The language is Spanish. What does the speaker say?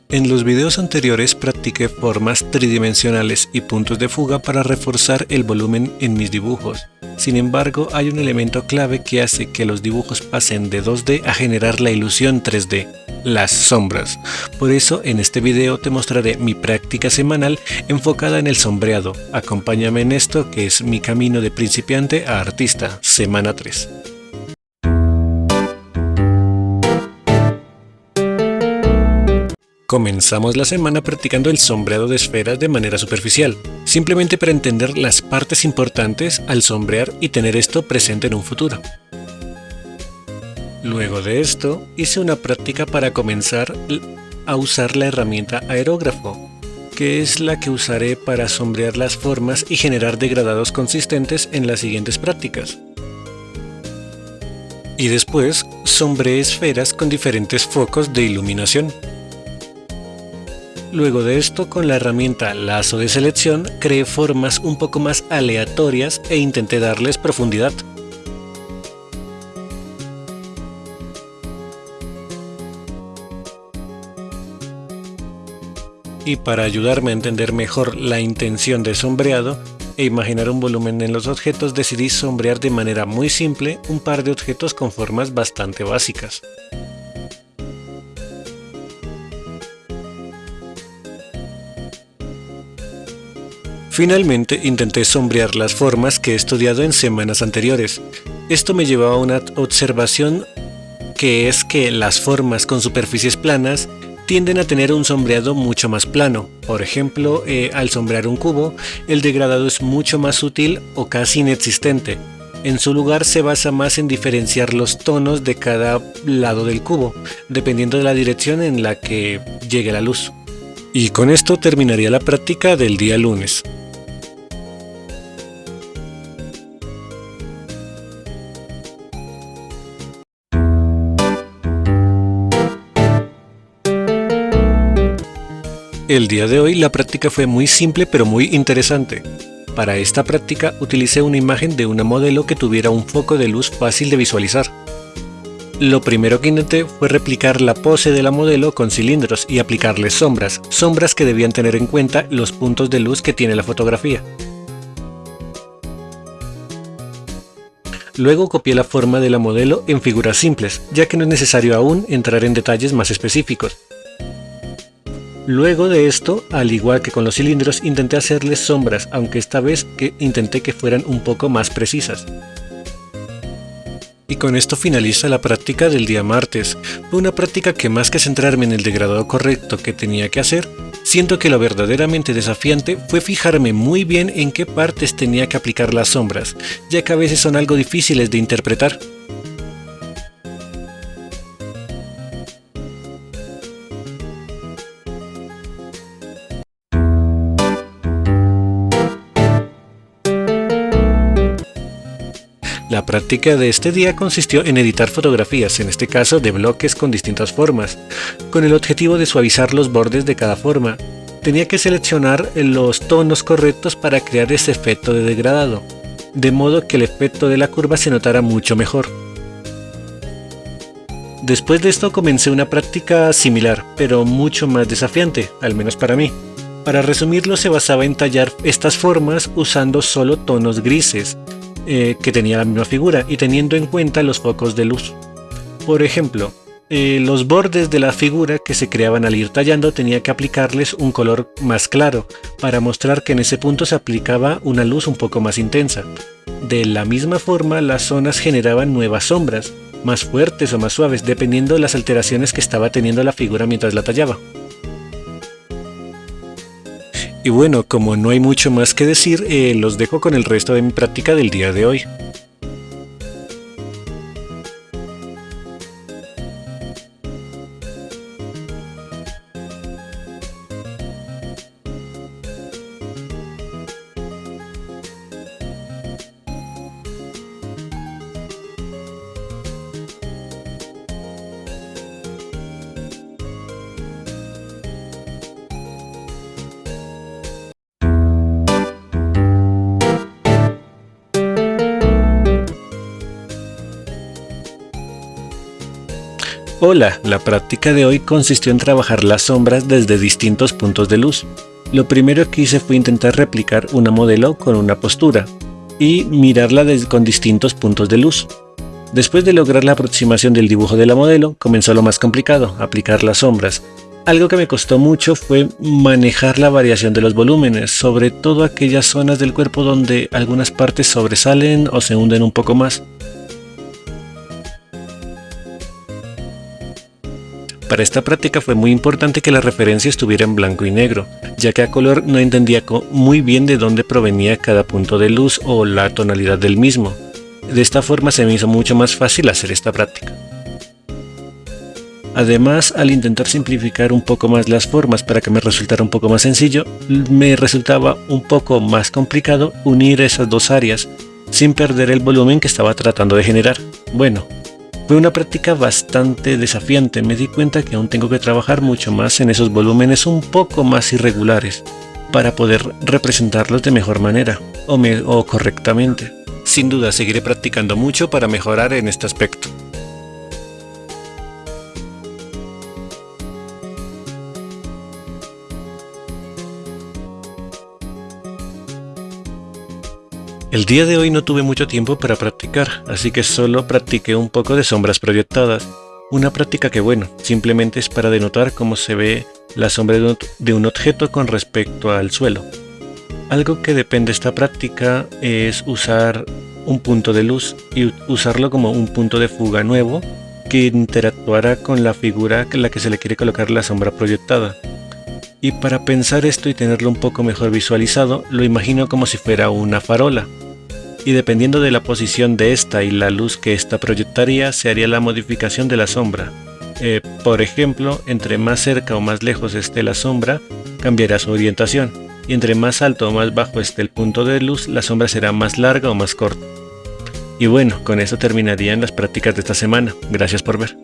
En los videos anteriores practiqué formas tridimensionales y puntos de fuga para reforzar el volumen en mis dibujos. Sin embargo, hay un elemento clave que hace que los dibujos pasen de 2D a generar la ilusión 3D, las sombras. Por eso, en este video te mostraré mi práctica semanal enfocada en el sombreado. Acompáñame en esto que es mi camino de principiante a artista, semana 3. Comenzamos la semana practicando el sombreado de esferas de manera superficial, simplemente para entender las partes importantes al sombrear y tener esto presente en un futuro. Luego de esto, hice una práctica para comenzar a usar la herramienta aerógrafo, que es la que usaré para sombrear las formas y generar degradados consistentes en las siguientes prácticas. Y después, sombreé esferas con diferentes focos de iluminación. Luego de esto, con la herramienta lazo de selección, creé formas un poco más aleatorias e intenté darles profundidad. Y para ayudarme a entender mejor la intención del sombreado e imaginar un volumen en los objetos, decidí sombrear de manera muy simple un par de objetos con formas bastante básicas. Finalmente intenté sombrear las formas que he estudiado en semanas anteriores. Esto me llevaba a una observación que es que las formas con superficies planas tienden a tener un sombreado mucho más plano. Por ejemplo, al sombrear un cubo, el degradado es mucho más sutil o casi inexistente. En su lugar se basa más en diferenciar los tonos de cada lado del cubo, dependiendo de la dirección en la que llegue la luz. Y con esto terminaría la práctica del día lunes. El día de hoy la práctica fue muy simple pero muy interesante. Para esta práctica utilicé una imagen de una modelo que tuviera un foco de luz fácil de visualizar. Lo primero que intenté fue replicar la pose de la modelo con cilindros y aplicarles sombras que debían tener en cuenta los puntos de luz que tiene la fotografía. Luego copié la forma de la modelo en figuras simples, ya que no es necesario aún entrar en detalles más específicos. Luego de esto, al igual que con los cilindros, intenté hacerles sombras, aunque esta vez intenté que fueran un poco más precisas. Y con esto finaliza la práctica del día martes. Fue una práctica que más que centrarme en el degradado correcto que tenía que hacer, siento que lo verdaderamente desafiante fue fijarme muy bien en qué partes tenía que aplicar las sombras, ya que a veces son algo difíciles de interpretar. La práctica de este día consistió en editar fotografías, en este caso de bloques con distintas formas, con el objetivo de suavizar los bordes de cada forma. Tenía que seleccionar los tonos correctos para crear ese efecto de degradado, de modo que el efecto de la curva se notara mucho mejor. Después de esto comencé una práctica similar, pero mucho más desafiante, al menos para mí. Para resumirlo, se basaba en tallar estas formas usando solo tonos grises, que tenía la misma figura y teniendo en cuenta los focos de luz. Por ejemplo, los bordes de la figura que se creaban al ir tallando tenía que aplicarles un color más claro para mostrar que en ese punto se aplicaba una luz un poco más intensa. De la misma forma, las zonas generaban nuevas sombras, más fuertes o más suaves, dependiendo de las alteraciones que estaba teniendo la figura mientras la tallaba. Y bueno, como no hay mucho más que decir, los dejo con el resto de mi práctica del día de hoy. Hola, la práctica de hoy consistió en trabajar las sombras desde distintos puntos de luz. Lo primero que hice fue intentar replicar una modelo con una postura y mirarla con distintos puntos de luz. Después de lograr la aproximación del dibujo de la modelo, comenzó lo más complicado, aplicar las sombras. Algo que me costó mucho fue manejar la variación de los volúmenes, sobre todo aquellas zonas del cuerpo donde algunas partes sobresalen o se hunden un poco más. Para esta práctica fue muy importante que la referencia estuviera en blanco y negro, ya que a color no entendía muy bien de dónde provenía cada punto de luz o la tonalidad del mismo. De esta forma se me hizo mucho más fácil hacer esta práctica. Además, al intentar simplificar un poco más las formas para que me resultara un poco más sencillo, me resultaba un poco más complicado unir esas dos áreas sin perder el volumen que estaba tratando de generar. Bueno, fue una práctica bastante desafiante. Me di cuenta que aún tengo que trabajar mucho más en esos volúmenes un poco más irregulares para poder representarlos de mejor manera o correctamente. Sin duda seguiré practicando mucho para mejorar en este aspecto. El día de hoy no tuve mucho tiempo para practicar, así que solo practiqué un poco de sombras proyectadas. Una práctica que simplemente es para denotar cómo se ve la sombra de un objeto con respecto al suelo. Algo que depende de esta práctica es usar un punto de luz y usarlo como un punto de fuga nuevo que interactuará con la figura a la que se le quiere colocar la sombra proyectada. Y para pensar esto y tenerlo un poco mejor visualizado, lo imagino como si fuera una farola. Y dependiendo de la posición de esta y la luz que esta proyectaría, se haría la modificación de la sombra. Por ejemplo, entre más cerca o más lejos esté la sombra, cambiará su orientación. Y entre más alto o más bajo esté el punto de luz, la sombra será más larga o más corta. Y bueno, con eso terminarían las prácticas de esta semana. Gracias por ver.